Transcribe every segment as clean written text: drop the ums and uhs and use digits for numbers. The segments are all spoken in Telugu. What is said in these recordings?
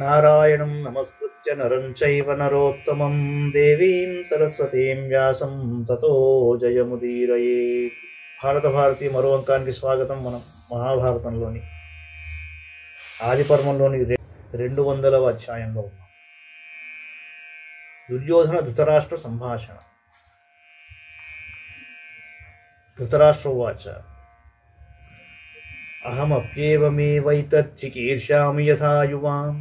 నారాయణం నమస్కృత్య నరం చైవ నరోత్తమం దేవీం సరస్వతీం వ్యాసం తతో జయముదీరయేత్. భారతీ మరో అంకానికి స్వాగతం. మనం మహాభారతంలోని ఆదిపర్వంలోని 200వ అధ్యాయంలో ఉన్నాం. దుర్యోధన ధృతరాష్ట్ర సంభాషణ. ధృతరాష్ట్ర ఉవాచ అహమప్యేవమేవైతచ్చికీర్ష్యామి యథా యువాం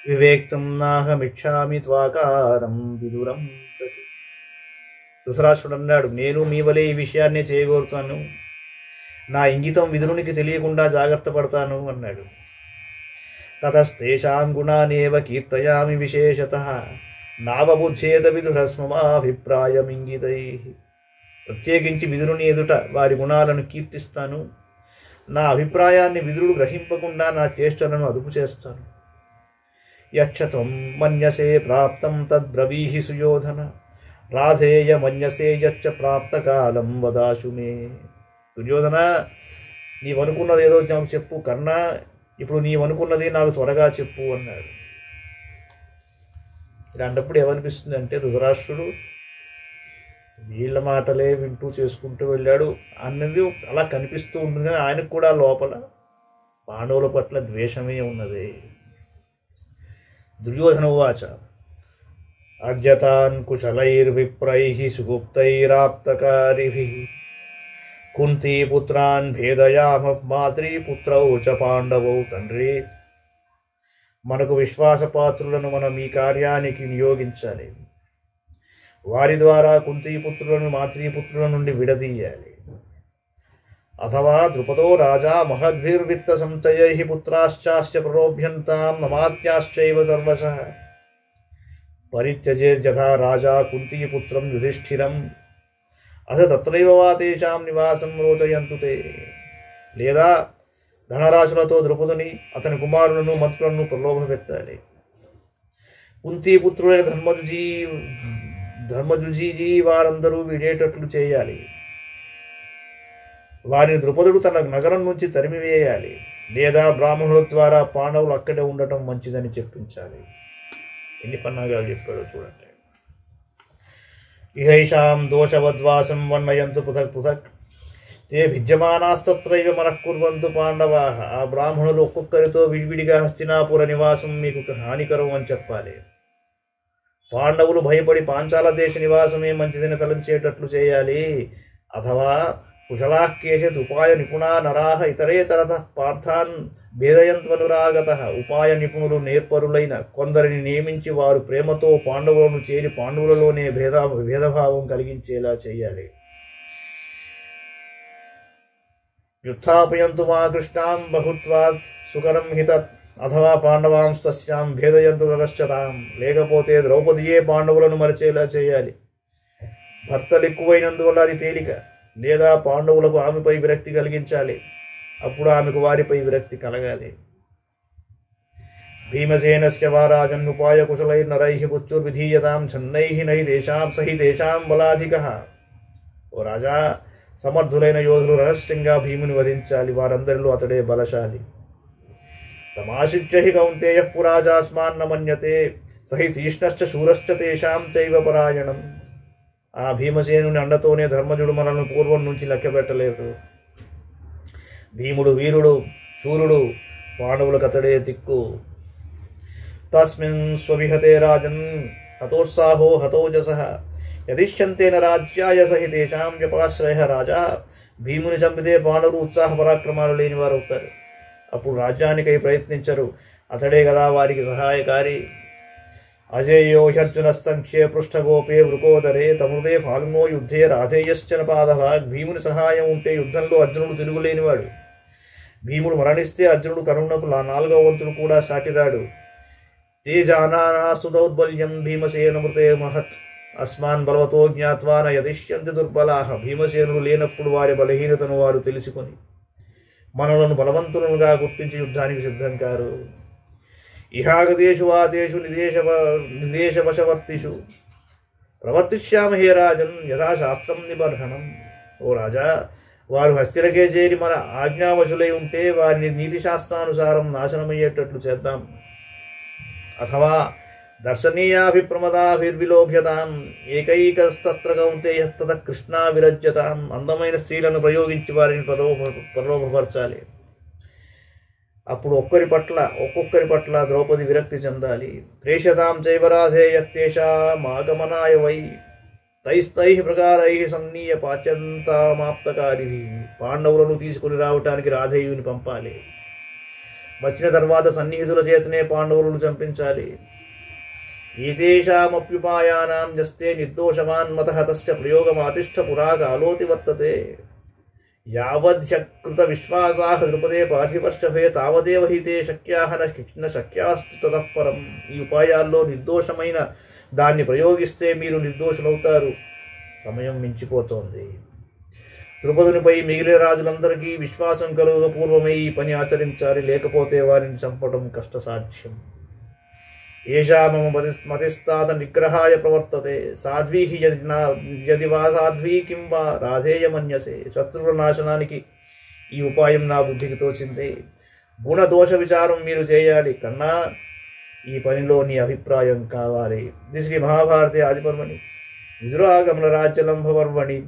వివేక్తం నాహమిచ్చామి త్వాకారం విదురం ప్రతి. ధృతరాష్ట్రుడు అన్నాడు, నేను మీ వలె ఈ విషయాన్నే చేయగోరుతాను. నా ఇంగితం విదురునికి తెలియకుండా జాగ్రత్త పడతాను అన్నాడు. తతస్తేషాం గుణానేవ కీర్తయామి విశేషతః నావబుద్ధేత విదురస్మమాభిప్రాయమింగితై. ప్రత్యేకించి విదురుని ఎదుట వారి గుణాలను కీర్తిస్తాను. నా అభిప్రాయాన్ని విదురుడు గ్రహింపకుండా నా చేష్టలను అదుపు చేస్తాను. యక్షత్వం మన్యసే ప్రాప్తం తద్బ్రవీహి సుయోధన రాధేయ మన్యసే యచ్చ ప్రాప్తకాలం వదాశు మే. దుర్యోధన, నీవనుకున్నది ఏదో చెప్పు. కర్ణ, ఇప్పుడు నీవనుకున్నది నాకు త్వరగా చెప్పు అన్నాడు. ఇలాంటప్పుడు ఏమనిపిస్తుంది అంటే, ధృతరాష్ట్రుడు వీళ్ళ మాటలే వింటూ చేసుకుంటూ వెళ్ళాడు అన్నది అలా కనిపిస్తూ ఉంటుంది. కానీ ఆయనకు కూడా లోపల పాండవుల పట్ల ద్వేషమే ఉన్నది. దుర్యోధన ఉవాచ అద్యతాన్ కుశలైర్విప్రైః సుగుప్తైరాప్తకారిభిః కుంతీపుత్రాన్ భేదయామ మాతృపుత్రౌ చ పాండవౌ. తండ్రి, మనకు విశ్వాసపాత్రులను మనం ఈ కార్యానికి నియోగించాలి. వారి ద్వారా కుంతీపుత్రులను మాతృపుత్రుల నుండి విడదీయాలి. అథవా ద్రుపదో రాజా మహద్భిర్విత్త సంచయైః పుత్రాశ్చాశ్చ ప్రలోభ్యంతాం నమాత్యాశ్చైవ సర్వశః పరిత్యజేద్యథా రాజా కుంతీపుత్రం యుధిష్ఠిరం అథ తత్రైవ వా తేషాం నివాసం రోచయంతు తే. లేదా ధనరాశులతో ద్రుపదుని అతని కుమారులను మంత్రులను ప్రలోభపెట్టాలి. కుంతీపుత్రులైన ధర్మజుజీ వారందరూ విడేటట్లు చేయాలి. వారిని ద్రుపదుడు తన నగరం నుంచి తరిమివేయాలి. లేదా బ్రాహ్మణుల ద్వారా పాండవులు అక్కడే ఉండటం మంచిదని చెప్పించాలి. ఎన్ని పన్నాగాలు చెప్పాడో చూడండి. ఇహైషాం దోషవద్వాసం వర్ణయంతు పృథక్ పృథక్ తే భిద్యమానాస్తత్రైవ మనఃకుర్వంతు పాండవాః. ఆ బ్రాహ్మణులు ఒక్కొక్కరితో విడివిడిగా హస్తినాపుర నివాసం మీకు హానికరం అని చెప్పాలి. పాండవులు భయపడి పాంచాల దేశ నివాసమే మంచిదని తలంచేటట్లు చేయాలి. అథవా కుశలాః కేచిత్ ఉపాయ నిపుణా నరాః ఇతరేతరతః పార్థాన్ భేదయంత్వనురాగతః. ఉపాయ నిపుణులు నేర్పరులైన కొందరిని నియమించి వారు ప్రేమతో పాండవులను చేరి పాండవులలోనే భేదభావం కలిగించేలా చేయాలి. యుత్థాపయంతు మా కృష్ణాం బహుత్వాత్ సుకరం హితత్ అథవా పాండవాంస్తస్యాం భేదయంతు తతశ్చతాం. లేకపోతే ద్రౌపదియే పాండవులను మరిచేలా చేయాలి. భర్తలు ఎక్కువైనందువల్ల అది తేలిక. లేదా పాండవులకు ఆమెపై విరక్తి కలిగించాలి. అప్పుడు ఆమెకు వారిపై విరక్తి కలగాలి. భీమసేనస్య వా రాజన్ ఉపాయ కుశలైర్నరైః పుత్రుర్విధీయతాం ఛన్నైః నహి తేషాం సహి తేషాం బలాధికః. ఓ రాజా, సమర్థులైన యోధులు రహస్యంగా భీముని వధించాలి. వారందరిలో అతడే బలశాలి. తమాశ్రిత్య హి కౌంతేయః పురాజాస్మాన్న మన్యతే సహి తీష్ణశ్చ శూరశ్చ తేషాం చైవ పరాయణం. ఆ భీమసేనుని అండతోనే ధర్మజుడు మనల్ని పూర్వం నుంచి లెక్కపెట్టలేదు. భీముడు వీరుడు, శూరుడు, పాండవులకు అతడే దిక్కు. తస్మిన్ స్వవిహతే రాజన్ హతోత్సాహో హతోజసః యదిష్యంతేన రాజ్యాయ సహి తేషాం వ్యపాశ్రయః. రాజా, భీముని చంపితే పాండవులు ఉత్సాహ పరాక్రమాలు లేని వారు అవుతారు. అప్పుడు రాజ్యానికై ప్రయత్నించరు. అతడే కదా వారికి సహాయకారి. అజేయో హ్యర్జునస్తంఖ్యే పృష్ఠగోపే వృకోదరే తమృతే ఫాల్మో యుద్ధే రాధేయశ్చన పాదభాగ్. భీముని సహాయం ఉంటే యుద్ధంలో అర్జునుడు తిరుగులేనివాడు. భీముడు మరణిస్తే అర్జునుడు కరుణకు 4వ వంతుడు కూడా సాటిరాడు. తేజానాస్తు దౌర్బల్యం భీమసేన మృతే మహత్ అస్మాన్ బలవతో జ్ఞాత్వా న యదిష్యంతి దుర్బలాః. భీమసేనుడు లేనప్పుడు వారి బలహీనతను వారు తెలుసుకొని మనలను బలవంతులుగా గుర్తించి యుద్ధానికి సిద్ధం కారు. ఇహాగదేషు వాతేషు నిదేశవశవర్తిషు ప్రవర్తిష్యామ హే రాజన్ యథాశాస్త్రం నిబర్హణం. ఓ రాజా, వారు హస్తిరకే చేరి మన ఆజ్ఞావశులై ఉంటే వారిని నీతిశాస్త్రానుసారం నాశనమయ్యేటట్లు చేద్దాం. అథవా దర్శనీయాభిప్రమదాభిర్విలోభ్యతాం ఏకైకస్తత్ర కౌంతేయ తత కృష్ణా విరజ్యతాం. అందమైన స్త్రీలను ప్రయోగించి వారిని ప్రలోభపరచాలి. అప్పుడు ఒక్కొక్కరి పట్ల ద్రౌపది విరక్తి చెందాలి. ప్రేషతాం చైవరాధేయత్యేషామాగమనాయ వై తైస్తై ప్రకారై సన్నీయ పాచ్యంతామాప్తకారి. పాండవులను తీసుకుని రావటానికి రాధేయుని పంపాలి. వచ్చిన తర్వాత సన్నిహితుల చేతనే పాండవులను చంపించాలి. ఏతేషామప్యుపాయానాం జస్తే నిర్దోషమాన్ మతః తస్య ప్రయోగమాతిష్ఠ పురాకాలోతి వర్తతే. యావధ్యకృత విశ్వాసాః ద్రుపదే పార్థివర్షభే తావదేవ హితే శక్యాః న శక్యాస్తు తతః పరం. ఈ ఉపాయాల్లో నిర్దోషమైన దాన్ని ప్రయోగిస్తే మీరు నిర్దోషులవుతారు. సమయం మించిపోతోంది. ద్రుపదునిపై మిగిలిన రాజులందరికీ విశ్వాసం కలుగ పూర్వమే ఈ పని ఆచరించాలి, లేకపోతే వారిని చంపడం కష్టసాధ్యం. ఏషా మమ మతిస్తాత నిగ్రహాయ ప్రవర్తతే సాధ్వీహి యది వా సాధ్వీ కిం వా రాధేయమన్యసే. శత్రువుల నాశనానికి ఈ ఉపాయం నా బుద్ధికి తోచింది. గుణదోష విచారం మీరు చేయాలి కన్నా ఈ పనిలో నీ అభిప్రాయం కావాలి. ఇది శ్రీ మహాభారతే ఆదిపర్వణి విదురాగమన రాజ్యలంభపర్వణి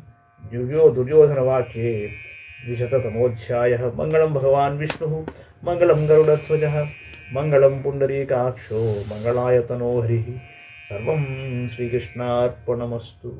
దుర్యోధన వాక్యే 200తమోధ్యాయః. మంగళం భగవాన్ విష్ణుః మంగళం గరుడధ్వజః మంగళం పుండరీకాక్షో మంగళాయతనో హరిః. సర్వం శ్రీకృష్ణార్పణమస్తు.